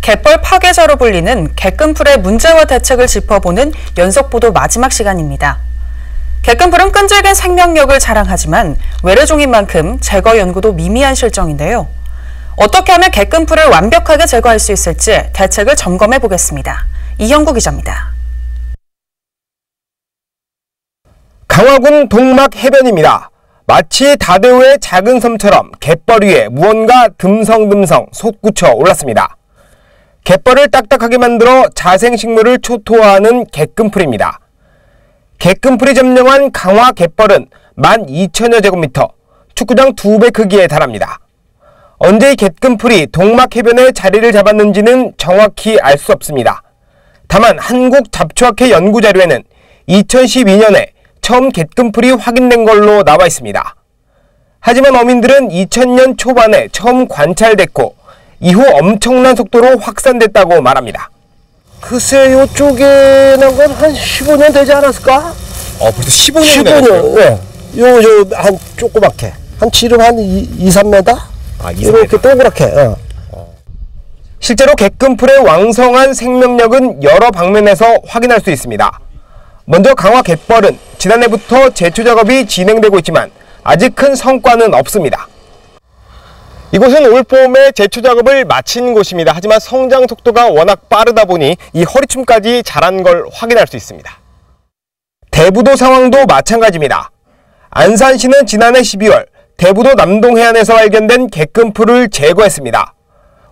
갯벌 파괴자로 불리는 갯금풀의 문제와 대책을 짚어보는 연속보도 마지막 시간입니다. 갯금풀은 끈질긴 생명력을 자랑하지만 외래종인 만큼 제거 연구도 미미한 실정인데요. 어떻게 하면 갯금풀을 완벽하게 제거할 수 있을지 대책을 점검해 보겠습니다. 이형구 기자입니다. 강화군 동막 해변입니다. 마치 다대우의 작은 섬처럼 갯벌 위에 무언가 듬성듬성 솟구쳐 올랐습니다. 갯벌을 딱딱하게 만들어 자생식물을 초토화하는 갯금풀입니다. 갯금풀이 점령한 강화 갯벌은 12,000여 제곱미터, 축구장 2배 크기에 달합니다. 언제 이 갯금풀이 동막 해변에 자리를 잡았는지는 정확히 알 수 없습니다. 다만 한국잡초학회 연구자료에는 2012년에 처음 갯금풀이 확인된 걸로 나와 있습니다. 하지만 어민들은 2000년 초반에 처음 관찰됐고 이후 엄청난 속도로 확산됐다고 말합니다. 글쎄, 요쪽에 난 건 한 15년 되지 않았을까? 벌써 15년이 됐어요? 네. 한 조그맣게. 한 지름 한 2-3m? 이렇게 동그랗게. 실제로 갯금풀의 왕성한 생명력은 여러 방면에서 확인할 수 있습니다. 먼저 강화 갯벌은 지난해부터 제초 작업이 진행되고 있지만 아직 큰 성과는 없습니다. 이곳은 올 봄에 제초 작업을 마친 곳입니다. 하지만 성장 속도가 워낙 빠르다 보니 이 허리춤까지 자란 걸 확인할 수 있습니다. 대부도 상황도 마찬가지입니다. 안산시는 지난해 12월 대부도 남동 해안에서 발견된 갯금풀을 제거했습니다.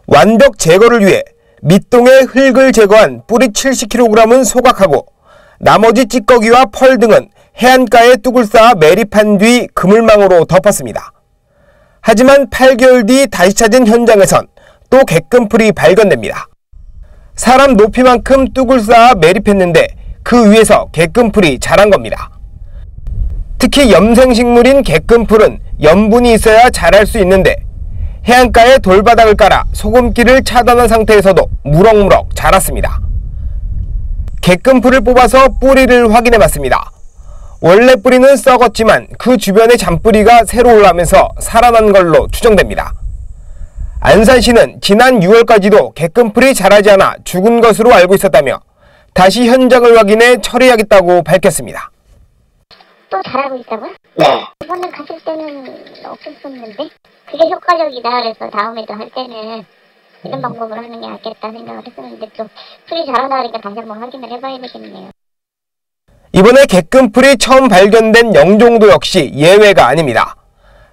완벽 제거를 위해 밑동의 흙을 제거한 뿌리 70kg은 소각하고 나머지 찌꺼기와 펄 등은 해안가에 뚝을 쌓아 매립한 뒤 그물망으로 덮었습니다. 하지만 8개월 뒤 다시 찾은 현장에선 또 갯금풀이 발견됩니다. 사람 높이만큼 뚝을 쌓아 매립했는데 그 위에서 갯금풀이 자란 겁니다. 특히 염생식물인 갯금풀은 염분이 있어야 자랄 수 있는데 해안가에 돌바닥을 깔아 소금기를 차단한 상태에서도 무럭무럭 자랐습니다. 갯금풀을 뽑아서 뿌리를 확인해봤습니다. 원래 뿌리는 썩었지만 그 주변의 잔뿌리가 새로 올라오면서 살아난 걸로 추정됩니다. 안산시는 지난 6월까지도 갯금풀이 자라지 않아 죽은 것으로 알고 있었다며 다시 현장을 확인해 처리하겠다고 밝혔습니다. 또 자라고 있다고요? 네. 이번에 갔을 때는 없었었는데 그게 효과적이다 그래서 다음에도 할 때는 이런 방법을 하는 게 낫겠다 생각을 했었는데 또 풀이 자라나 그러니까 다시 한번 확인을 해봐야 되겠네요. 이번에 갯금풀이 처음 발견된 영종도 역시 예외가 아닙니다.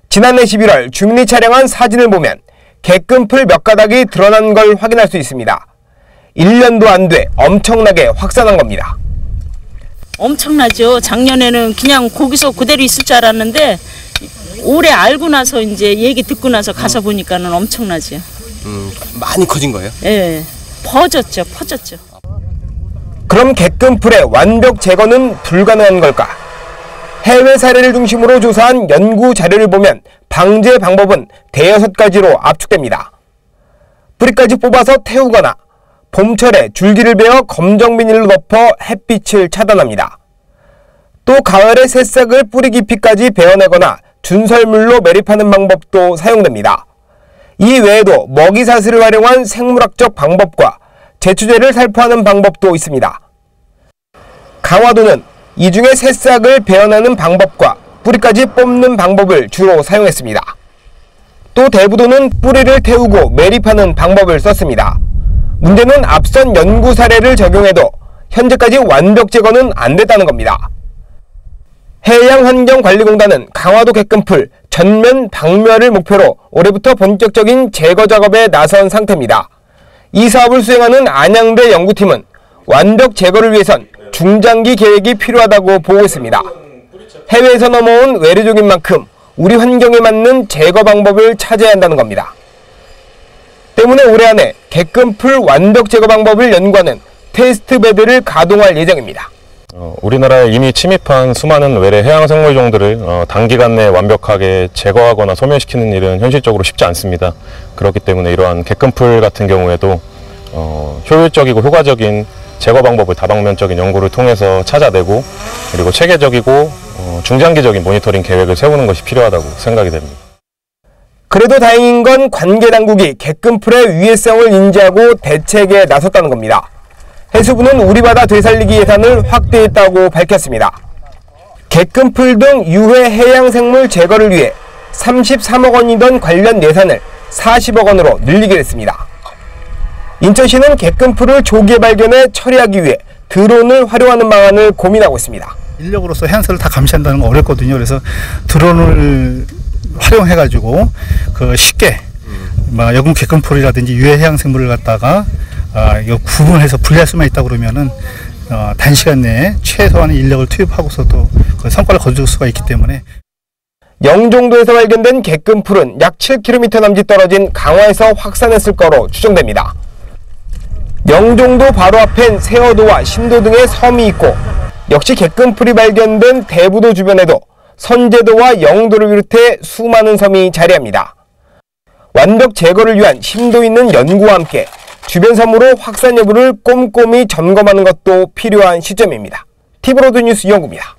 지난해 11월 주민이 촬영한 사진을 보면 갯금풀 몇 가닥이 드러난 걸 확인할 수 있습니다. 1년도 안 돼 엄청나게 확산한 겁니다. 엄청나죠. 작년에는 그냥 거기서 그대로 있을 줄 알았는데 올해 알고 나서 이제 얘기 듣고 나서 가서 보니까는 엄청나죠. 많이 커진 거예요? 예, 퍼졌죠. 그럼 갯금풀의 완벽 제거는 불가능한 걸까? 해외 사례를 중심으로 조사한 연구 자료를 보면 방제 방법은 대여섯 가지로 압축됩니다. 뿌리까지 뽑아서 태우거나 봄철에 줄기를 베어 검정 비닐로 덮어 햇빛을 차단합니다. 또 가을에 새싹을 뿌리 깊이까지 베어내거나 준설물로 매립하는 방법도 사용됩니다. 이 외에도 먹이사슬을 활용한 생물학적 방법과 제초제를 살포하는 방법도 있습니다. 강화도는 이 중에 새싹을 베어내는 방법과 뿌리까지 뽑는 방법을 주로 사용했습니다. 또 대부도는 뿌리를 태우고 매립하는 방법을 썼습니다. 문제는 앞선 연구 사례를 적용해도 현재까지 완벽 제거는 안 됐다는 겁니다. 해양환경관리공단은 강화도 갯금풀 전면 박멸을 목표로 올해부터 본격적인 제거 작업에 나선 상태입니다. 이 사업을 수행하는 안양대 연구팀은 완벽 제거를 위해선 중장기 계획이 필요하다고 보고 있습니다. 해외에서 넘어온 외래종인 만큼 우리 환경에 맞는 제거 방법을 찾아야 한다는 겁니다. 때문에 올해 안에 갯금풀 완벽 제거 방법을 연구하는 테스트 베드를 가동할 예정입니다. 우리나라에 이미 침입한 수많은 외래 해양생물종들을 단기간 내에 완벽하게 제거하거나 소멸시키는 일은 현실적으로 쉽지 않습니다. 그렇기 때문에 이러한 갯금풀 같은 경우에도 효율적이고 효과적인 제거 방법을 다방면적인 연구를 통해서 찾아내고 그리고 체계적이고 중장기적인 모니터링 계획을 세우는 것이 필요하다고 생각이 됩니다. 그래도 다행인 건 관계당국이 객금풀의 위해성을 인지하고 대책에 나섰다는 겁니다. 해수부는 우리바다 되살리기 예산을 확대했다고 밝혔습니다. 객금풀 등 유해 해양생물 제거를 위해 33억 원이던 관련 예산을 40억 원으로 늘리기로 했습니다. 인천시는 객금풀을 조기에 발견해 처리하기 위해 드론을 활용하는 방안을 고민하고 있습니다. 인력으로서 해양생을 다 감시한다는 건 어렵거든요. 그래서 드론을 활용해가지고 쉽게 여군 객금풀이라든지 유해 해양생물을 갖다가 이거 구분해서 분리할 수만 있다 그러면은 단시간 내에 최소한의 인력을 투입하고서도 그 성과를 거둘 수가 있기 때문에. 영종도에서 발견된 객금풀은 약 7km 남짓 떨어진 강화에서 확산했을 거로 추정됩니다. 영종도 바로 앞엔 세어도와 신도 등의 섬이 있고 역시 객금풀이 발견된 대부도 주변에도 선제도와 영도를 비롯해 수많은 섬이 자리합니다. 완벽 제거를 위한 심도 있는 연구와 함께 주변 섬으로 확산 여부를 꼼꼼히 점검하는 것도 필요한 시점입니다. TV로드 뉴스 이영구입니다.